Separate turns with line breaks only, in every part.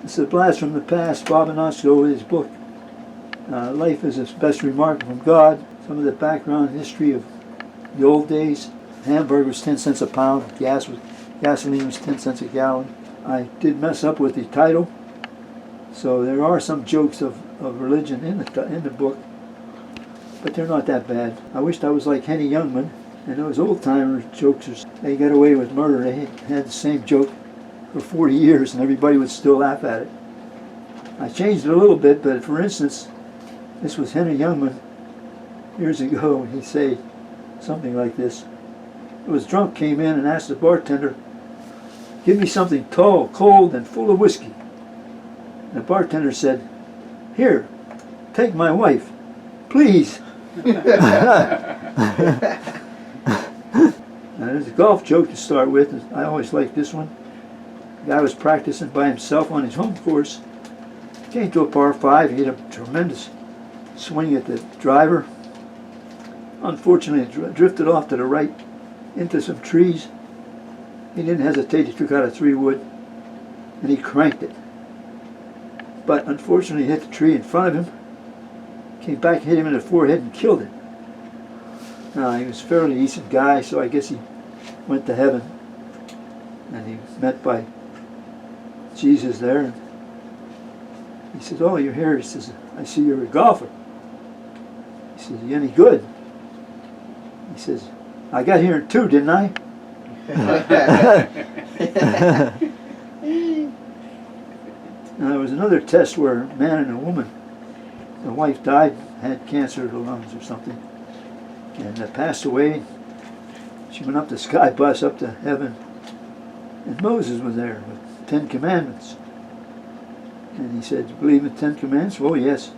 It's a blast from the past. Bob Onusko, his book, Life is the Best Remark from God. Some of the background history of the old days. Hamburger was 10 cents a pound. Gasoline was 10 cents a gallon. I did mess up with the title, so there are some jokes of religion in the book, but they're not that bad. I wished I was like Henny Youngman and those old-timer jokesters. They got away with murder. They had the same joke for 40 years and everybody would still laugh at it. I changed it a little bit, but for instance, this was Henry Youngman years ago, and he'd say something like this. He was drunk, came in and asked the bartender, "Give me something tall, cold, and full of whiskey." And the bartender said, "Here, take my wife, please." Now, there's a golf joke to start with. I always like this one. The guy was practicing by himself on his home course. Came to a par 5. He had a tremendous swing at the driver. Unfortunately, it drifted off to the right into some trees. He didn't hesitate. He took out a 3-wood and he cranked it. But unfortunately, he hit the tree in front of him. Came back, hit him in the forehead, and killed him. Now, he was a fairly decent guy, so I guess he went to heaven. And he was met by Jesus there. And he says, "Oh, you're here." He says, "I see you're a golfer." He says, "You any good?" He says, "I got here in 2, didn't I?" Now, there was another test where a man and a woman, the wife died, had cancer of the lungs or something, and passed away. She went up the sky bus up to heaven, and Moses was there with 10 commandments. And he said, "You believe in 10 commandments?" "Oh, yes."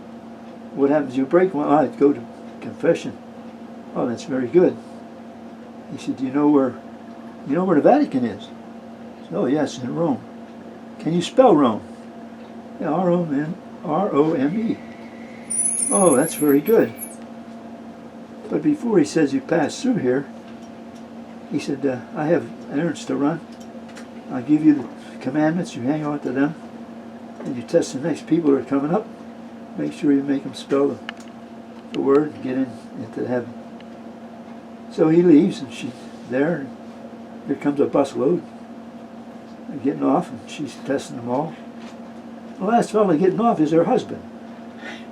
"What happens if you break one?" "Oh, I'd go to confession." "Oh, that's very good." He said, "Do you know where the Vatican is?" He said, "Oh, yes, in Rome." "Can you spell Rome?" "Yeah, R-O-M-E. "Oh, that's very good." But before he says you pass through here, he said, "I have errands to run. I'll give you the commandments, you hang on to them, and you test the next people that are coming up. Make sure you make them spell the word and get into heaven." So he leaves, and she's there, and here comes a busload. They're getting off, and she's testing them all. The last fellow getting off is her husband.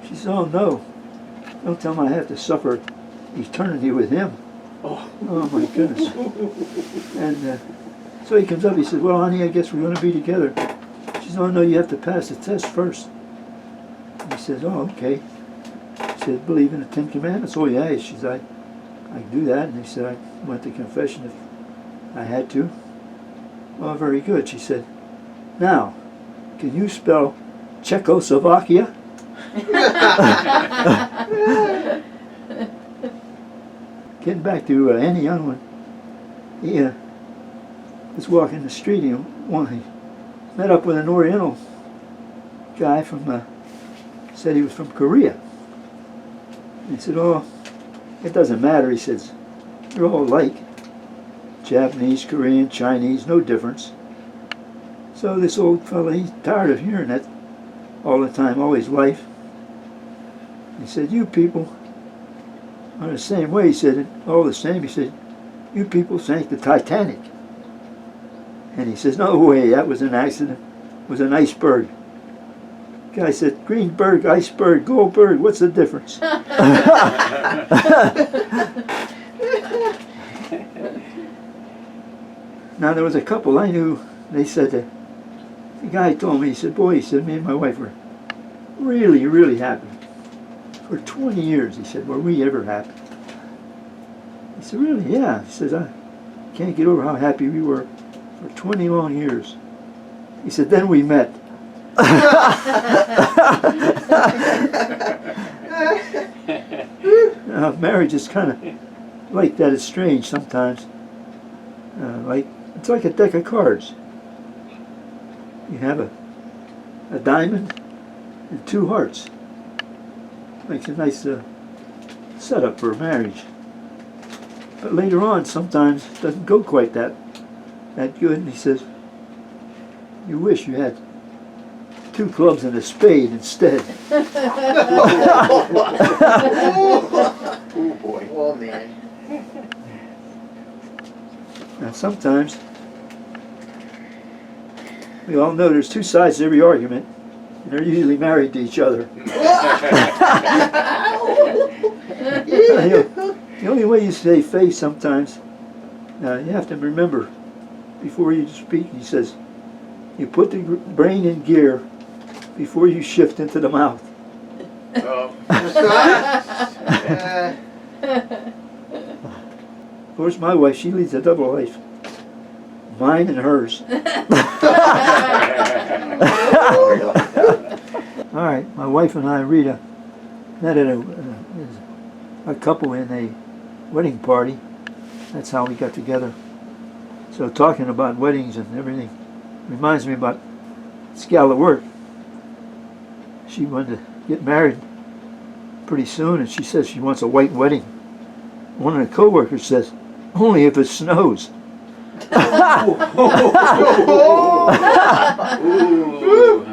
She says, "Oh, no, don't tell him I have to suffer eternity with him." Oh my goodness. And so he comes up, he says, "Well, honey, I guess we're going to be together." She says, "Oh, no, you have to pass the test first." He says, "Oh, okay." She said, "Believe in the 10 commandments?" "Oh, yeah." She says, I can do that." And he said, "I went to confession if I had to." "Oh, very good." She said, "Now, can you spell Czechoslovakia?" Getting back to Henny Youngman, he was walking the street, and he met up with an Oriental guy said he was from Korea. And he said, "Oh, it doesn't matter." He says, "You're all alike. Japanese, Korean, Chinese, no difference." So this old fella, he's tired of hearing that all the time, all his life. He said, "You people are the same way." He said, "All the same." He said, "You people sank the Titanic." And he says, "No way, that was an accident. It was an iceberg." The guy said, "Greenberg, iceberg, Goldberg, what's the difference?" Now, there was a couple I knew, they said that the guy told me, he said, "Boy," he said, "me and my wife were really, really happy. For 20 years, he said, were we ever happy?" He said, "Really?" "Yeah." He says, "I can't get over how happy we were for 20 long years." He said, "Then we met." Marriage is kind of like that. It's strange sometimes. It's like a deck of cards. You have a diamond and 2 hearts. Makes a nice setup for marriage. But later on, sometimes it doesn't go quite that good. And he says, you wish you had 2 clubs and a spade instead.
Oh boy.
Oh man.
Now sometimes, we all know there's 2 sides to every argument, and they're usually married to each other. The only way you save face sometimes, you have to remember, before you speak, he says, you put the brain in gear before you shift into the mouth.
Oh.
Of course, my wife, she leads a double life. Mine and hers. All right, my wife and I, Rita, met at a couple in a wedding party. That's how we got together. So talking about weddings and everything reminds me about this gal at work. She wanted to get married pretty soon, and she says she wants a white wedding. One of the co-workers says, only if it snows.
Ooh,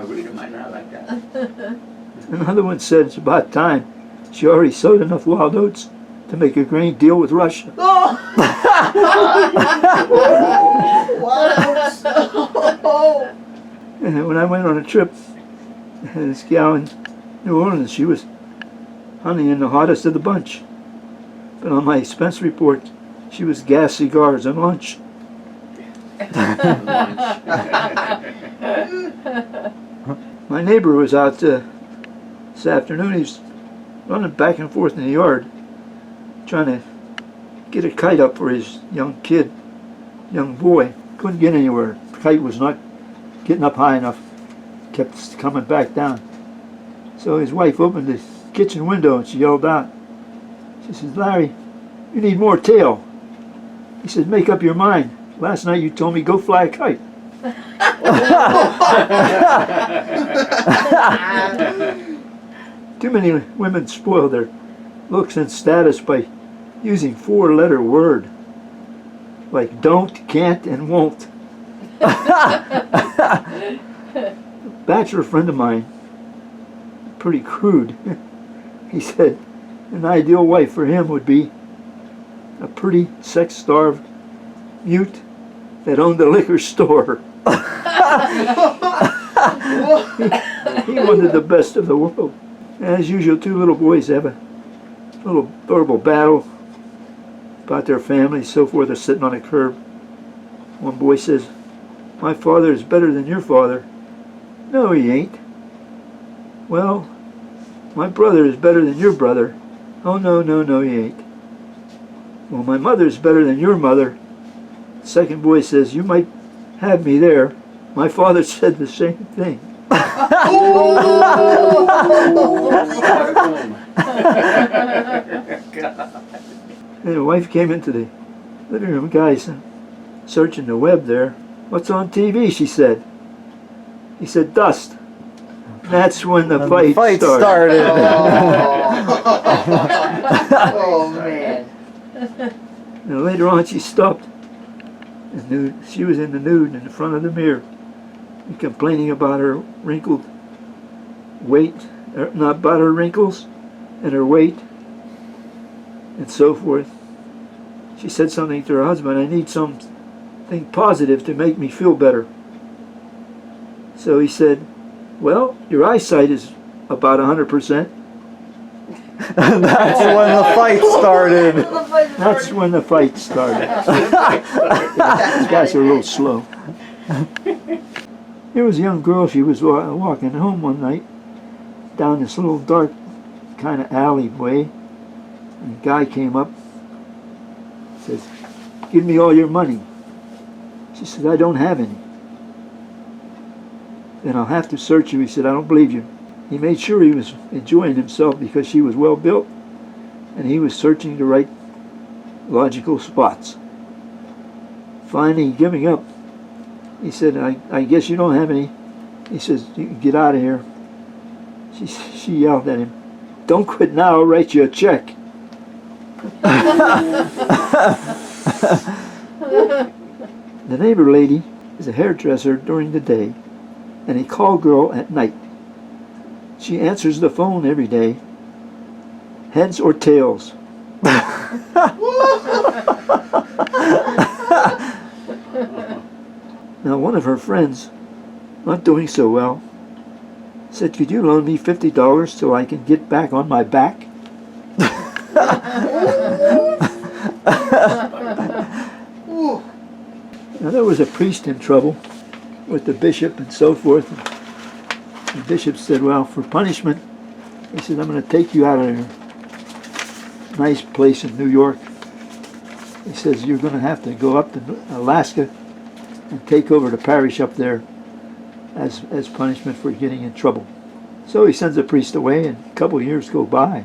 Rita might not like that.
Another one said it's about time. She already sowed enough wild oats to make a grain deal with Russia. And when I went on a trip, this gal in New Orleans, she was hunting the hottest of the bunch. But on my expense report, she was gas, cigars, and lunch. My neighbor was out this afternoon. He's running back and forth in the yard, trying to get a kite up for his young boy. Couldn't get anywhere. The kite was not getting up high enough. Kept coming back down. So his wife opened the kitchen window and she yelled out. She says, Larry, you need more tail. He said, make up your mind. Last night you told me go fly a kite. Too many women spoil their looks and status by using 4-letter word like don't, can't, and won't. A bachelor friend of mine, pretty crude, he said an ideal wife for him would be a pretty sex-starved mute that owned a liquor store. He wanted the best of the world. As usual, 2 little boys have a little verbal battle about their families, so forth. They're sitting on a curb. One boy says, my father is better than your father. No, he ain't. Well, my brother is better than your brother. Oh, no, he ain't. Well, my mother is better than your mother. The second boy says, you might have me there. My father said the same thing. And the wife came into the living room. Guys searching the web there. What's on TV? She said. He said, dust. That's when the fight started.
Oh man.
And later on she stopped. And she was in the nude in the front of the mirror and complaining about her wrinkled weight, not about her wrinkles and her weight and so forth. She said something to her husband, I need something positive to make me feel better. So he said, well, your eyesight is about 100%.
That's when the fight started.
That's when the fight started. These guys are a little slow. Here was a young girl. She was walking home one night down this little dark kind of alleyway. And a guy came up, says, give me all your money. She said, I don't have any. Then I'll have to search you. He said, I don't believe you. He made sure he was enjoying himself because she was well built and he was searching the right logical spots. Finally giving up, he said, I guess you don't have any. He says, you can get out of here. She yelled at him, don't quit now, I'll write you a check. The neighbor lady is a hairdresser during the day and a call girl at night. She answers the phone every day. Heads or tails? Now, one of her friends, not doing so well, said, "Could you loan me $50 so I can get back on my back?" Now, there was a priest in trouble with the bishop and so forth. The bishop said, "Well, for punishment," he said, "I'm going to take you out of your nice place in New York." He says, "You're going to have to go up to Alaska and take over the parish up there as punishment for getting in trouble." So he sends the priest away, and a couple of years go by.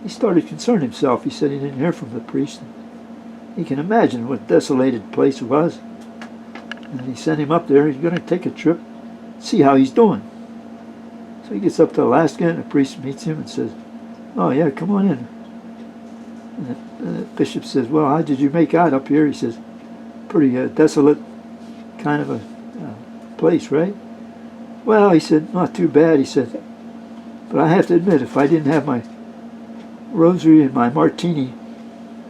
He started concerned himself. He said he didn't hear from the priest. He can imagine what a desolated place it was. And he sent him up there. He's going to take a trip, see how he's doing. So he gets up to Alaska, and the priest meets him and says, "Oh yeah, come on in." And the bishop says, "Well, how did you make out up here?" He says, "Pretty desolate kind of a place, right?" "Well," he said, "not too bad." He said, "But I have to admit, if I didn't have my rosary and my martini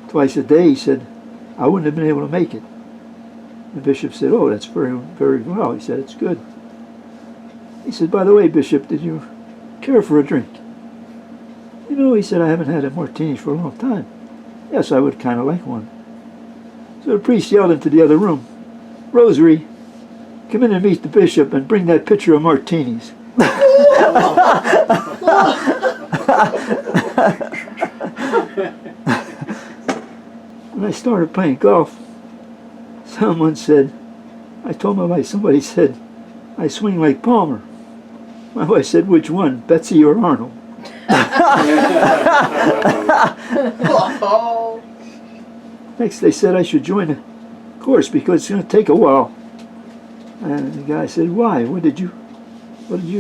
twice a day," he said, "I wouldn't have been able to make it." The bishop said, "Oh, that's very, very well." He said, "It's good." He said, "By the way, Bishop, did you care for a drink?" "You know," he said, "I haven't had a martini for a long time." "Yes, I would kind of like one." So the priest yelled into the other room, "Rosary, come in and meet the bishop and bring that pitcher of martinis." When I started playing golf, someone said, I told my wife, somebody said, "I swing like Palmer." My wife said, "Which one, Betsy or Arnold?" Next they said I should join the course because it's going to take a while. And the guy said, "Why? What did you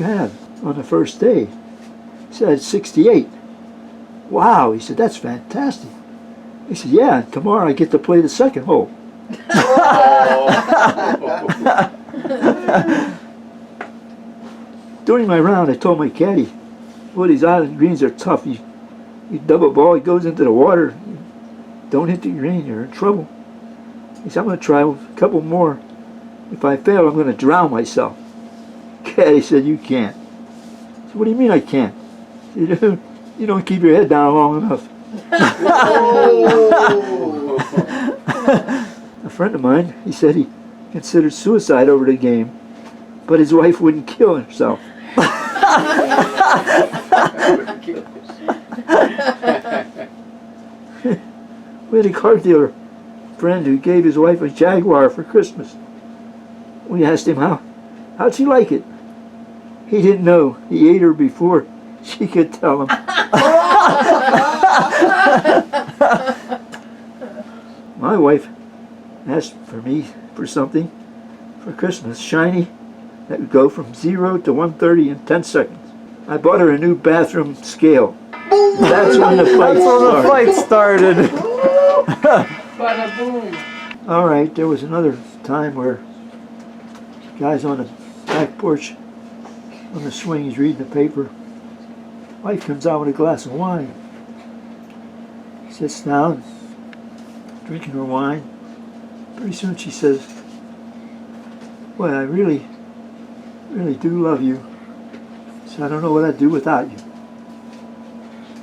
have on the first day?" He said, "I had 68. "Wow," he said, "that's fantastic." He said, "Yeah, tomorrow I get to play the second hole." During my round, I told my caddy, "Well, these island greens are tough. You double ball, it goes into the water. Don't hit the green, you're in trouble." He said, "I'm going to try a couple more. If I fail, I'm going to drown myself." Caddy said, "You can't." I said, "What do you mean I can't?" He said, "You don't keep your head down long enough." A friend of mine, he said he considered suicide over the game, but his wife wouldn't kill herself. We had a car dealer friend who gave his wife a Jaguar for Christmas. We asked him how'd she like it. He didn't know. He ate her before she could tell him. My wife asked me for something for Christmas, shiny, that would go from 0 to 130 in 10 seconds. I bought her a new bathroom scale. That's when the fight started.
Bada boom.
All right, there was another time where guy's on the back porch on the swing, he's reading the paper. Wife comes out with a glass of wine. He sits down, drinking her wine. Pretty soon she says, "Boy, I really, really do love you. So I don't know what I'd do without you."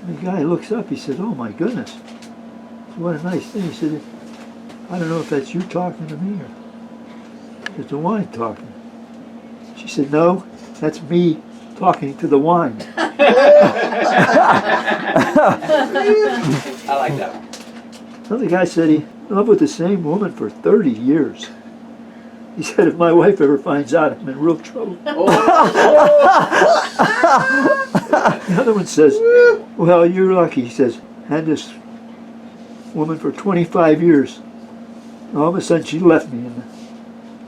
And the guy looks up, he said, "Oh my goodness, what a nice thing." He said, "I don't know if that's you talking to me or it's the wine talking." She said, "No, that's me talking to the wine."
I like that one.
Another guy said he lived with the same woman for 30 years. He said, "If my wife ever finds out, I'm in real trouble." The other one says, "Well, you're lucky." He says, "Had this woman for 25 years. All of a sudden she left me." And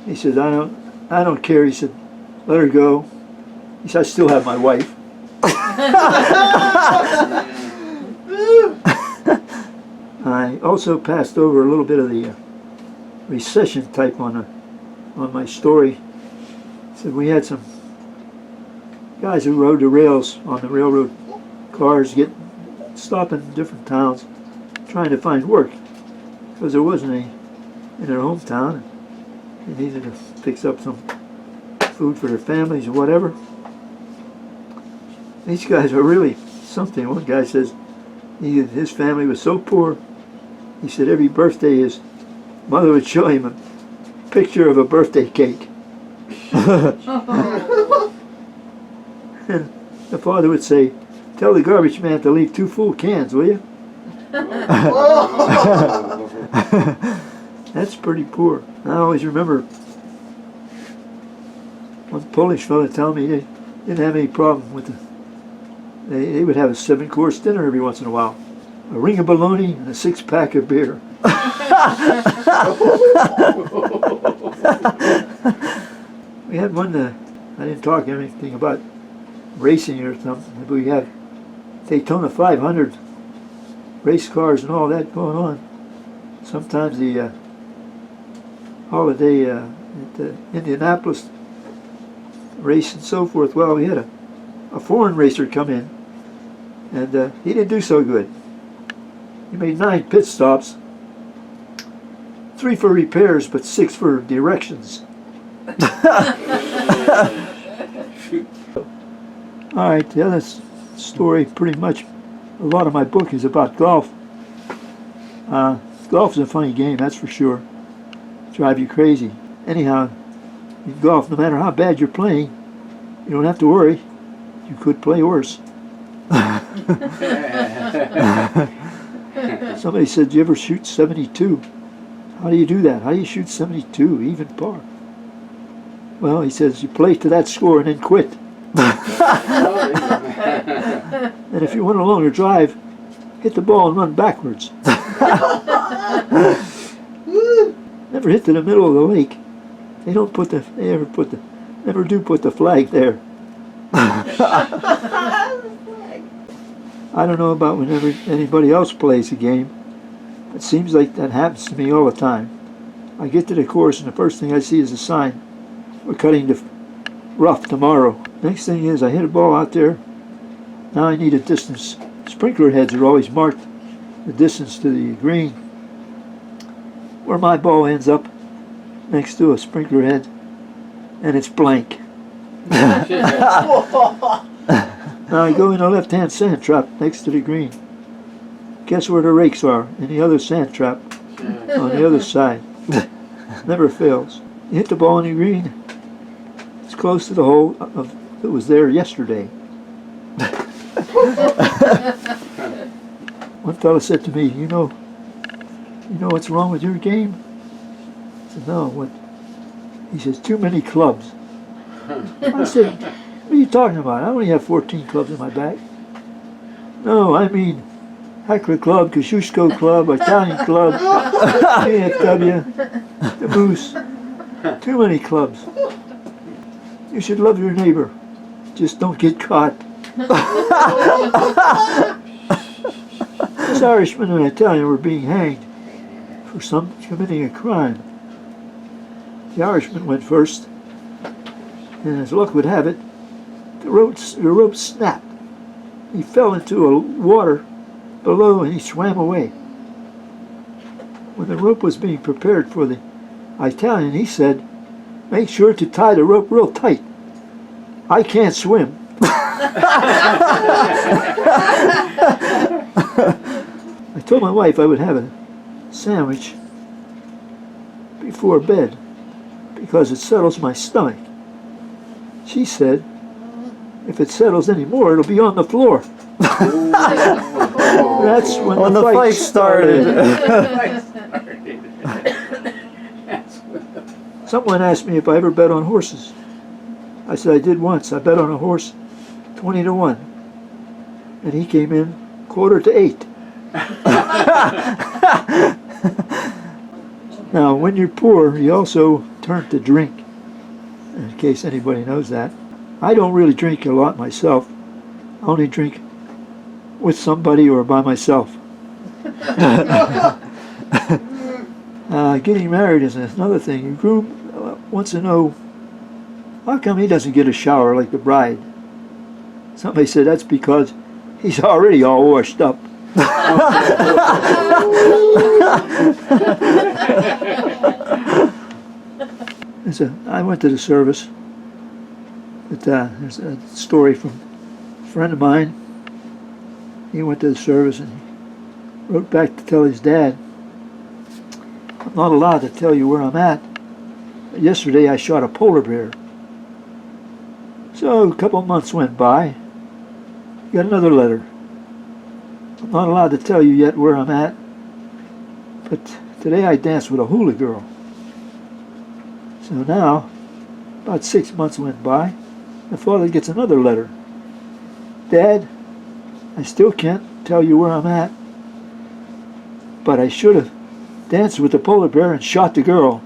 he says, I don't care." He said, "Let her go." He said, "I still have my wife." I also passed over a little bit of the recession type on my story. It said we had some guys who rode the rails on the railroad cars stopping in different towns trying to find work because there wasn't any in their hometown. They needed to fix up some food for their families or whatever. These guys are really something. One guy says his family was so poor, he said every birthday his mother would show him a picture of a birthday cake. And the father would say, "Tell the garbage man to leave 2 full cans, will you?" That's pretty poor. I always remember one Polish fellow telling me they didn't have any problem with they would have a 7-course dinner every once in a while. A ring of bologna and a 6-pack of beer. We had one, I didn't talk anything about racing or something, but we had Daytona 500 race cars and all that going on. Sometimes the holiday at the Indianapolis race and so forth. Well, we had a foreign racer come in, and he didn't do so good. He made 9 pit stops, 3 for repairs, but 6 for directions. All right, the other story, pretty much, a lot of my book is about golf. Golf is a funny game, that's for sure. Drive you crazy. Anyhow, in golf, no matter how bad you're playing, you don't have to worry. You could play worse. Somebody said, "Do you ever shoot 72? How do you do that? How do you shoot 72, even par?" Well, he says, you play to that score and then quit. And if you want a longer drive, hit the ball and run backwards. Never hit to the middle of the lake. They don't put the, never do put the flag there. I don't know about whenever anybody else plays a game. It seems like that happens to me all the time. I get to the course and the first thing I see is a sign, "We're cutting the rough tomorrow." Next thing is I hit a ball out there. Now I need a distance. Sprinkler heads are always marked the distance to the green. Where my ball ends up, next to a sprinkler head, and it's blank. Now I go in a left-hand sand trap next to the green. Guess where the rakes are? In the other sand trap on the other side. Never fails. You hit the ball in the green, it's close to the hole that was there yesterday. One fellow said to me, you know what's wrong with your game?" I said, "No, what?" He says, "Too many clubs." I said, "What are you talking about? I only have 14 clubs in my bag." "No, I mean Heckler Club, Kosciuszko Club, Italian Club, VFW, the Moose. Too many clubs. You should love your neighbor. Just don't get caught." This Irishman and Italian were being hanged for committing a crime. The Irishman went first, and as luck would have it, the rope snapped. He fell into a water below and he swam away. When the rope was being prepared for the Italian, he said, "Make sure to tie the rope real tight. I can't swim." I told my wife I would have a sandwich before bed because it settles my stomach. She said, "If it settles any more, it'll be on the floor." That's when the fight started. Someone asked me if I ever bet on horses. I said I did once. I bet on a horse 20 to 1. And he came in 7:45. Now, when you're poor, you also turn to drink, in case anybody knows that. I don't really drink a lot myself. I only drink with somebody or by myself. Getting married is another thing. Your groom wants to know how come he doesn't get a shower like the bride? Somebody said, that's because he's already all washed up. I went to the service. There's a story from a friend of mine. He went to the service and he wrote back to tell his dad, I'm not allowed to tell you where I'm at. Yesterday I shot a polar bear. So a couple of months went by. Got another letter. I'm not allowed to tell you yet where I'm at, but today I danced with a hula girl. So now, about 6 months went by, my father gets another letter. Dad, I still can't tell you where I'm at, but I should have danced with the polar bear and shot the girl.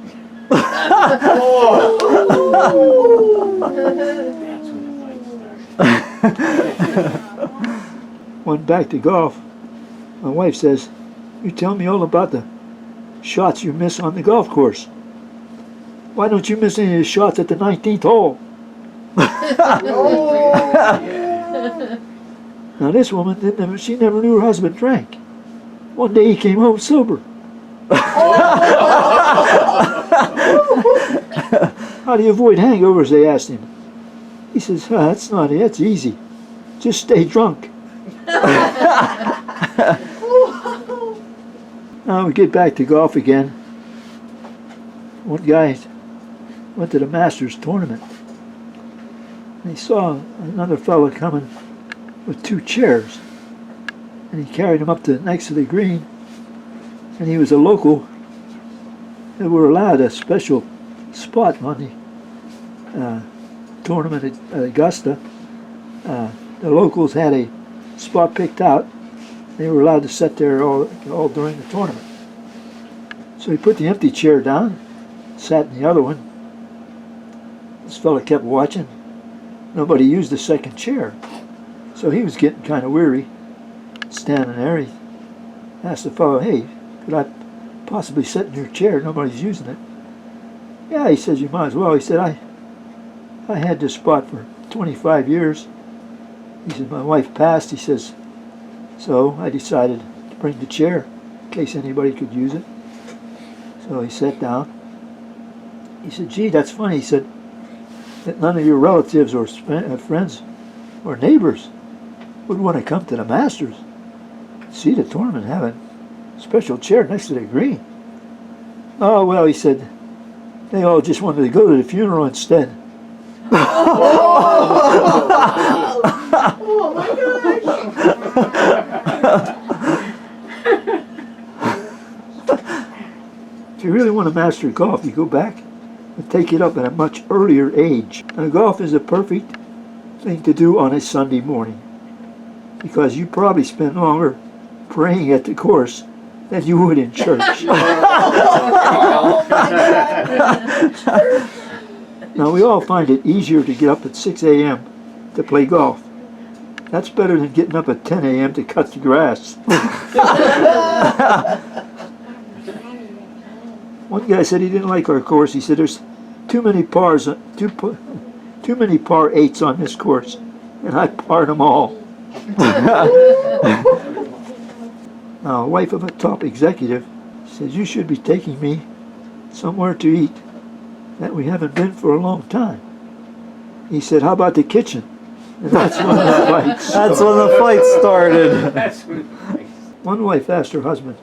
Went back to golf. My wife says, you tell me all about the shots you miss on the golf course. Why don't you miss any of the shots at the 19th hole? Now this woman, she never knew her husband drank. One day he came home sober. How do you avoid hangovers, they asked him. He says, that's not it, that's easy. Just stay drunk. Now we get back to golf again. One guy went to the Masters tournament. And he saw another fellow coming with 2 chairs. And he carried them up to next to the green. And he was a local. They were allowed a special spot on the tournament at Augusta. The locals had a spot picked out. They were allowed to sit there all during the tournament. So he put the empty chair down, sat in the other one. This fella kept watching. Nobody used the second chair. So he was getting kind of weary, standing there. He asked the fellow, hey, could I possibly sit in your chair? Nobody's using it. Yeah, he says, you might as well. He said, I had this spot for 25 years. He said, my wife passed. He says, so I decided to bring the chair in case anybody could use it. So he sat down. He said, gee, that's funny. He said, that none of your relatives or friends or neighbors would want to come to the Masters, see the tournament, have a special chair next to the green. Oh, well, he said, they all just wanted to go to the funeral instead.
Oh my gosh!
If you really want to master golf, you go back and take it up at a much earlier age. Now, golf is a perfect thing to do on a Sunday morning because you probably spend longer praying at the course than you would in church. Now, we all find it easier to get up at 6 a.m. to play golf. That's better than getting up at 10 a.m. to cut the grass. One guy said he didn't like our course. He said there's too many pars, too many par 8s on this course, and I parred them all. Now, a wife of a top executive says you should be taking me somewhere to eat that we haven't been for a long time. He said, how about the kitchen? And that's when the fight started.
That's when the fight started.
That's when
One wife asked her husband,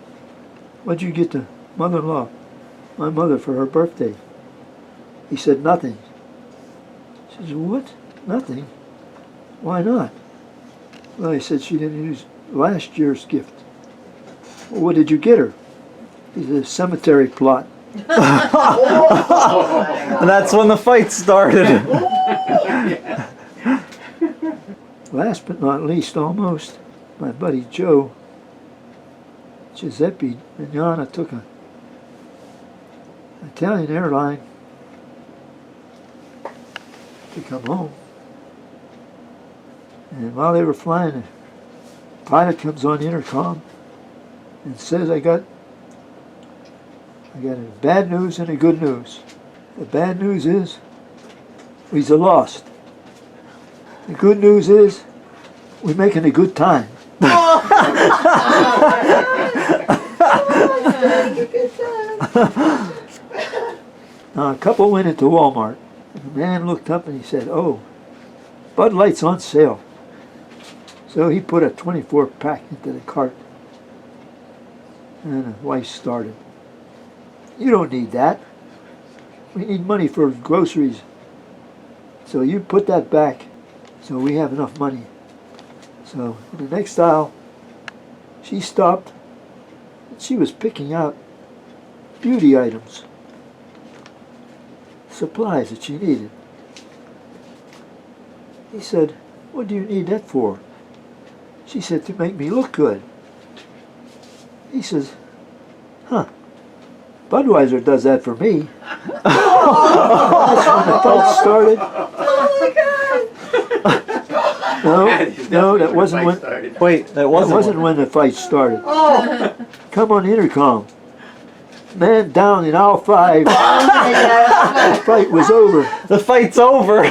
what'd you get the mother-in-law, my mother, for her birthday? He said, nothing. She says, what? Nothing? Why not? Well, he said she didn't use last year's gift. Well, what did you get her? He said, a cemetery plot.
And that's when the fight started.
Last but not least, almost, my buddy Joe Giuseppe Mignana took an Italian airline to come home. And while they were flying, the pilot comes on the intercom and says, I got a bad news and a good news. The bad news is we's a lost. The good news is, we're making a good time. Now, a couple went into Walmart, and the man looked up and he said, "Oh, Bud Light's on sale." So he put a 24-pack into the cart, and the wife started. "You don't need that. We need money for groceries. So you put that back so we have enough money." So in the next aisle, she stopped, and she was picking out beauty items, supplies that she needed. He said, "What do you need that for?" She said, "To make me look good." He says, "Huh, Budweiser does that for me." That's when the fight started. No, that wasn't when.
Wait, that
That
wasn't.
wasn't when the fight started. Come on the intercom. Man down in aisle 5. The fight was over.
The fight's over.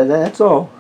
That's all.